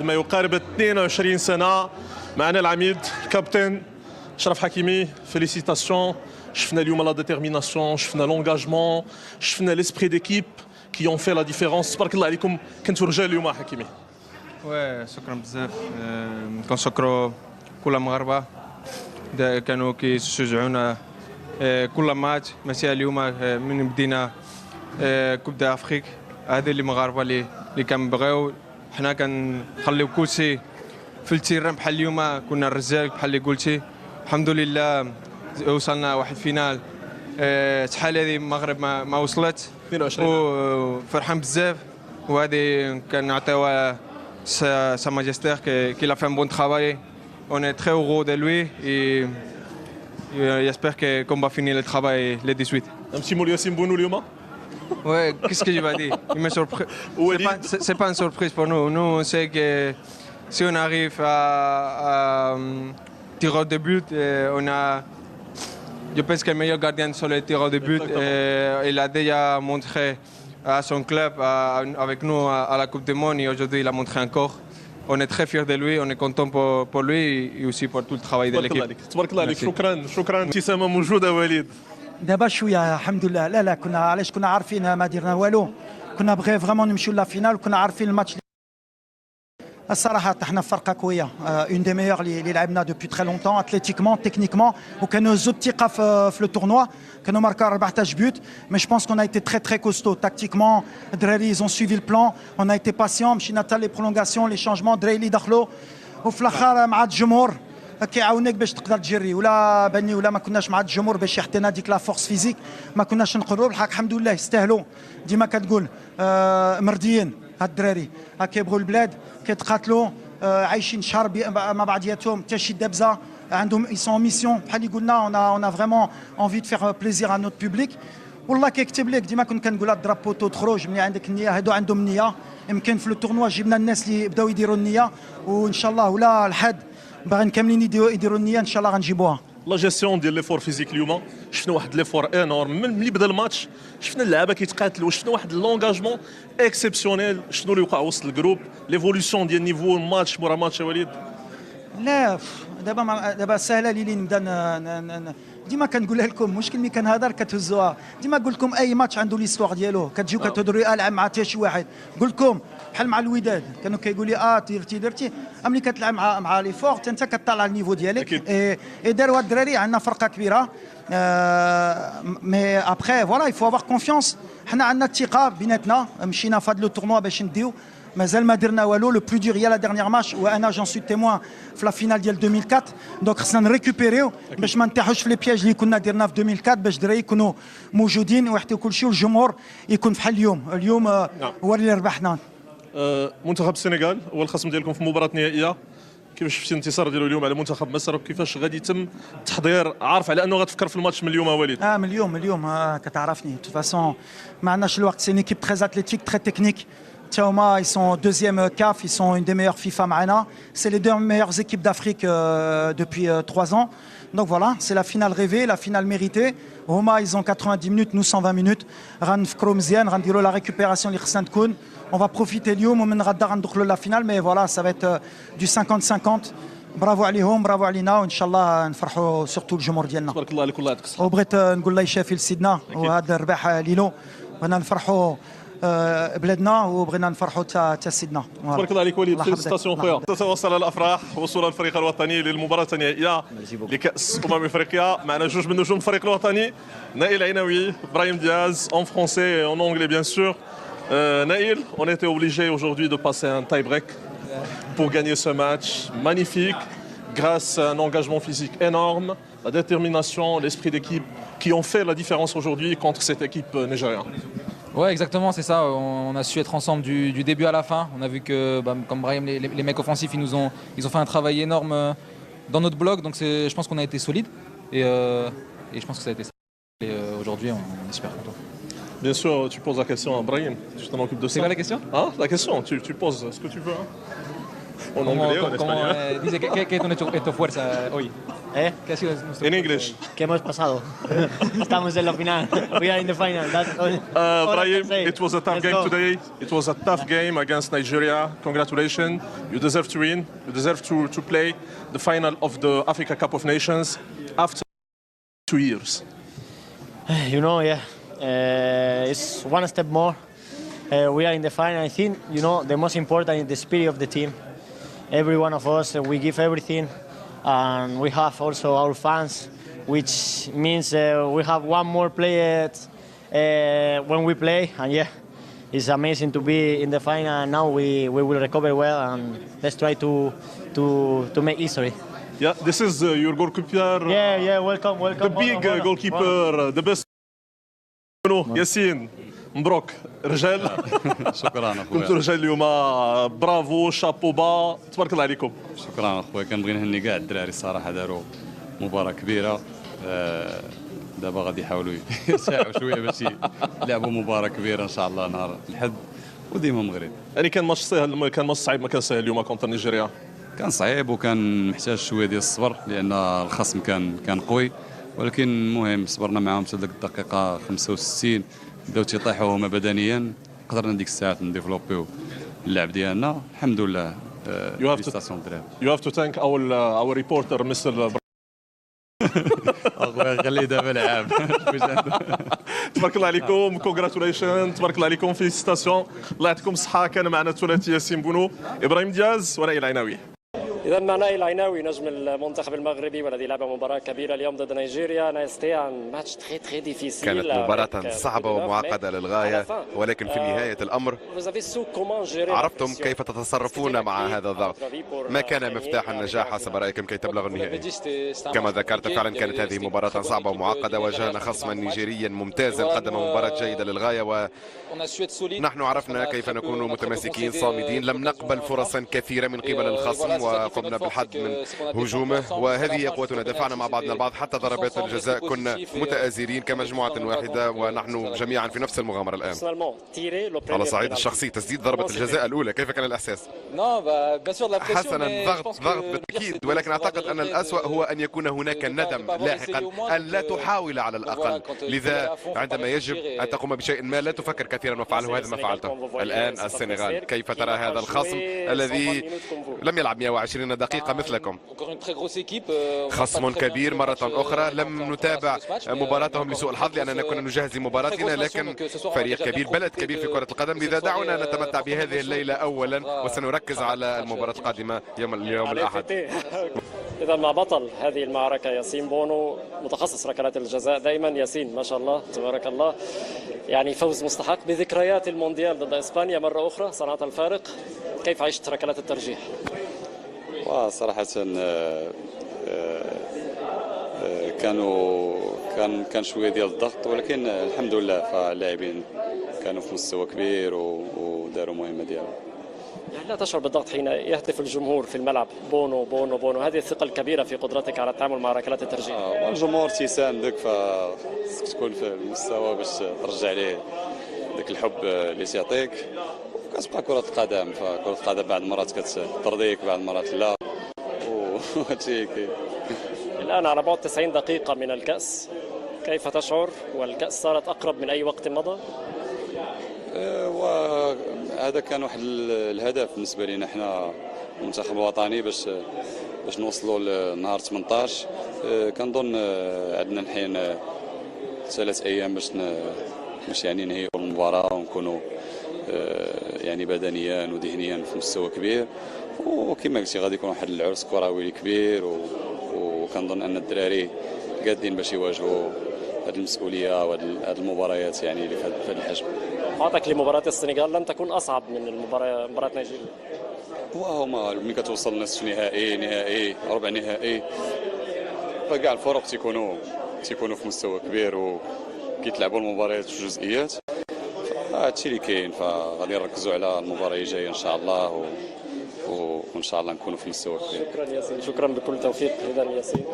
ما يقارب 22 سنة معنا العميد الكابتن شرف حكيمي. فيليسيتاسيون. شفنا اليوم لا ديتيرميناسيون، شفنا لونجاجمون، شفنا ليسبري ديكيب كي اون في لا ديفيرونس. تبارك الله عليكم، كنتو رجال اليوم حكيمي. وي شكرا بزاف. كنشكروا كل المغاربه كانوا كيشجعونا كل ماتش، ماشي اليوم من بدينا كوب دافريك. هذه اللي مغاربه اللي كنبغيو حنا، كنخليو كلشي في التيران. بحال اليوم كنا الرجال بحال اللي قلتي، الحمد لله وصلنا واحد فينال. شحال هذه المغرب ما وصلت 22 وفرحان بزاف. وهذه كنعطيوها sa majesté qu'il a fait un bon travail. On est très heureux de lui et j'espère qu'on va finir le travail le 18. امشي مول ياسين بونو اليوم. Ouais, qu'est-ce que je vais dire? Il m'a surpris. C'est pas une surprise pour nous. Nous, on sait que si on arrive à tirer de but, on a. Je pense que le meilleur gardien sur les tirs de but. Il a déjà montré à son club, avec nous à la Coupe du Monde, et aujourd'hui il a montré encore. On est très fiers de lui, on est content pour lui et aussi pour tout le travail de l'équipe. تبارك الله عليك. شكرا. ابتسامة موجودة وليد. دابا شويه الحمد لله. لا كنا علاش كنا عارفين ما درنا والو، كنا بغي فريمون نمشيو لا فينال، وكنا عارفين الماتش. الصراحه طحنا في فرقه قويه، اون دي ميور اللي لعبنا دوبي تري لونتون اتليتيكمون تكنيكمون، وكانوا زود ثقه في لو تورنوا. كانوا ماركا 14 بوت، مي جو بونس كون ا ايتي تري كوستو تاكتيكمون. الدراري ايزون سويفي البلان، اون ا ايتي باسيون، مشينا حتى لي برولونغاسيون لي شونجمون، الدراري اللي دخلوا، وفي الاخر مع الجمهور كيعاونك باش تقدر تجري. ولا بني ولا ما كناش مع الجمهور باش يعطينا ديك لا فورس فيزيك، ما كناش نقدروا. بالحق الحمد لله يستاهلوا. ديما كتقول مرضيين هاد الدراري، كيبغوا البلاد، كيتقاتلوا، عايشين شهر مع بعضياتهم، حتى شي دبزه عندهم. ils sont en mission بحال اللي قلنا. on a vraiment envie de faire plaisir à notre public. والله كيكتب لك. ديما كنت كنقول الدرابوتو تخرج ملي عندك النيه. هادو عندهم النيه. يمكن في التورنوا جبنا الناس اللي بداو يديروا النيه، وان شاء الله ولا الحد باغيين كاملين يديروا النيه ان شاء الله غنجيبوها. لا جيستيون ديال ليفور فيزيك اليوم، شفنا واحد ليفور انورم من ملي بدا الماتش. شفنا اللعابه كيتقاتلوا، شفنا واحد لونغاجمون اكسيبسيونيل. شنو اللي وقع وسط الجروب، ليفولوسيون ديال نيفو ماتش مورا ماتش يا وليد؟ لا دابا سهله لي نبدا. ديما كنقولها لكم، مشكل ملي كنهضر كتهزوها. ديما نقول لكم اي ماتش عنده ليستوار ديالو. كتجيو كتهضروا العب مع حتى شي واحد. قلت لكم بحال مع الوداد كانوا كيقول لي درتي. ملي كتلعب مع لي فور انت كطلع النيفو ديالك. اي داروا الدراري. عندنا فرقه كبيره، مي ابخي فوالا يفو افوار كونفيونس. حنا عندنا الثقه بيناتنا. مشينا في هذا لو تورنوا باش نديو، مازال ما درنا والو. لو بلو دور هي لا ديرنيير ماتش، وانا جون سوي تيموان في لا فينال ديال 2004. دونك خصنا نريكوبيريو باش ما نطيحوش في لي بياج اللي كنا درنا في 2004، باش الدراري يكونوا موجودين ويحطيو كل شيء، والجمهور يكون بحال اليوم هو اللي ربحنا. منتخب السنغال هو الخصم ديالكم في المباراه النهائيه. كيفاش شفتي الانتصار ديالو اليوم على منتخب مصر، وكيفاش غادي يتم التحضير؟ عارف على انه غتفكر في الماتش من اليوم وليد. من اليوم كتعرفني. دو فاسون ما عندناش الوقت. سي ايكيب تري اتليتيك تري تكنيك. Tchaouma, ils sont deuxième CAF, ils sont une des meilleures FIFA Marana. C'est les deux meilleures équipes d'Afrique depuis 3 ans. Donc voilà, c'est la finale rêvée, la finale méritée. Roma, ils ont 90 minutes, nous 120 minutes. Ran Fkromzian, Ran Diro, la récupération, l'Irsantkoun. On va profiter de l'Yom, on va la finale, mais voilà, ça va être du 50-50. برافو عليهم، برافو علينا، وان شاء الله نفرحوا سورتو الجمهور ديالنا. تبارك الله عليك، الله يعطيك الصحه. وبغيت نقول الله يشافي لسيدنا وهذا الرباح ليلو، بغينا نفرحوا بلادنا وبغينا نفرحوا حتى سيدنا. تبارك الله عليك وليد، فيليسيتاسيون خويا. تتواصل الافراح وصول الفريق الوطني للمباراه النهائيه لكاس افريقيا. معنا جوج من نجوم الفريق الوطني، نائل عيناوي، ابراهيم دياز، en français et en anglais bien sûr. Naïl, on était obligé aujourd'hui de passer un tie-break pour gagner ce match magnifique, grâce à un engagement physique énorme, la détermination, l'esprit d'équipe qui ont fait la différence aujourd'hui contre cette équipe nigériane. Ouais, exactement, c'est ça. On a su être ensemble du début à la fin. On a vu que, comme Brahim, les mecs offensifs, ils ont fait un travail énorme dans notre bloc. Donc je pense qu'on a été solide et je pense que ça a été ça. Et aujourd'hui, on est super content. Bien sûr, tu poses la question à Brahim, tu t'en occupes de ça. C'est quoi la question? La question, tu poses ce que tu veux. En anglais ou en espagnol? Dice, ¿qué es tu fuerza hoy? ¿Qué ha sido nuestro In English. ¿Qué hemos pasado? Estamos en la final. We are in the final. That's all I Brahim, can say. it was a tough Let's game go. today. It was a tough game against Nigeria. Congratulations. You deserve to win. You deserve to play the final of the Africa Cup of Nations after 2 years. You know, yeah. It's one step more. We are in the final. I think, you know, the most important is the spirit of the team. Every one of us, we give everything. And we have also our fans, which means we have one more player when we play. And yeah, it's amazing to be in the final. And now we will recover well, and let's try to make history. Yeah, this is your goalkeeper. Yeah, welcome. The big goalkeeper, the best. ياسين مبروك رجال. شكرا كنتوا اخويا. رجال اليوم. برافو شابو با تبارك الله عليكم. شكرا اخويا، كنبغي نهني كاع الدراري الصراحه، داروا مباراه كبيره. دابا غادي يحاولوا يساعوا شويه باش يلعبوا مباراه كبيره ان شاء الله نهار الحد وديما مغرب. يعني كان ماتش سهل، كان ماتش صعيب، ما كان سهل اليوم كونتر نيجيريا. كان صعيب وكان محتاج شويه ديال الصبر لان الخصم كان قوي، ولكن المهم صبرنا معاهم حتى ديك الدقيقه 65 بداو تيطيحوا هما بدنيا، قدرنا ديك الساعات نديفلوبيو اللعب ديالنا الحمد لله. You have to thank our reporter Mr. اخويا خليه دابا لعاب. تبارك الله عليكم. كونغراتوليشن، تبارك الله عليكم، فيليسيتاسيون، الله يعطيكم الصحة. كان معنا الثلاثي ياسين بونو، إبراهيم دياز ونائل العناوي. إذا معنا العناوي نجم المنتخب المغربي والذي لعب مباراة كبيرة اليوم ضد نيجيريا. ماتش تري ديفيسيل. كانت مباراة صعبة ومعقدة للغاية، ولكن في نهاية الأمر عرفتم كيف تتصرفون مع هذا الضغط. ما كان مفتاح النجاح حسب رأيكم كي تبلغ النهائي؟ كما ذكرت فعلا كانت هذه مباراة صعبة ومعقدة، واجهنا خصما نيجيريا ممتازا قدم مباراة جيدة للغاية، ونحن عرفنا كيف نكون متماسكين صامدين. لم نقبل فرصا كثيرة من قبل الخصم وقمنا بالحد من هجومه، وهذه هي قوتنا. دفعنا مع بعضنا البعض حتى ضربات الجزاء كنا متآزرين كمجموعة واحدة، ونحن جميعا في نفس المغامرة الآن. على صعيد الشخصي تسديد ضربة الجزاء الأولى، كيف كان الإحساس؟ حسنا، ضغط بالتأكيد، ولكن أعتقد أن الأسوأ هو أن يكون هناك ندم لاحقا، أن لا تحاول على الأقل. لذا عندما يجب أن تقوم بشيء ما لا تفكر كثيرا وفعله، هذا ما فعلته. الآن السنغال، كيف ترى هذا الخصم الذي لم يلعب 120 دقيقة مثلكم؟ خصم كبير مرة أخرى. لم نتابع مباراتهم لسوء الحظ لأننا كنا نجهز مباراتنا، لكن فريق كبير، بلد كبير في كرة القدم. لذا دعونا نتمتع بهذه الليلة أولا، وسنركز على المباراة القادمة يوم الأحد. إذا مع بطل هذه المعركة ياسين بونو، متخصص ركلات الجزاء دائما. ياسين ما شاء الله تبارك الله، يعني فوز مستحق بذكريات المونديال ضد إسبانيا مرة أخرى صنعت الفارق. كيف عشت ركلات الترجيح؟ وصراحة كان شوية ديال الضغط، ولكن الحمد لله فاللاعبين كانوا في مستوى كبير وداروا مهمة ديالهم. يعني لا تشعر بالضغط حين يهتف الجمهور في الملعب بونو بونو بونو؟ هذه الثقة الكبيرة في قدرتك على التعامل مع ركلات الترجيح. والجمهور تيساندك، فخصك تكون في المستوى باش ترجع ليه ذاك الحب اللي تيعطيك. كتبقى كرة القدم، فكرة القدم بعض المرات كترضيك بعض المرات لا، وهادشي الآن على بعد 90 دقيقة من الكأس، كيف تشعر والكأس صارت أقرب من أي وقت مضى؟ وهذا كان واحد الهدف بالنسبة لنا احنا المنتخب الوطني باش نوصلوا لنهار 18. كنظن عندنا الحين 3 أيام باش يعني نهيئوا المباراة ونكونوا يعني بدنيا وذهنيا في مستوى كبير. وكما قلتي غادي يكون واحد العرس كروي كبير، وكنظن ان الدراري قادين باش يواجهوا هذه المسؤوليه وهذه المباريات يعني اللي في هذا الحجم. توقعاتك لمباراه السنغال لن تكون اصعب من مباراه نيجيريا؟ وهما ملي كتوصل نصف نهائي ربع نهائي، فكاع الفرق تيكونوا في مستوى كبير وكيتلعبوا المباريات في جزئيات. هادشي اللي كاين، فغادي نركزوا على المباراه الجايه ان شاء الله، وان شاء الله نكونوا في مستوى كبير. شكرا ياسين، شكرا بكل توفيق. اذا ياسين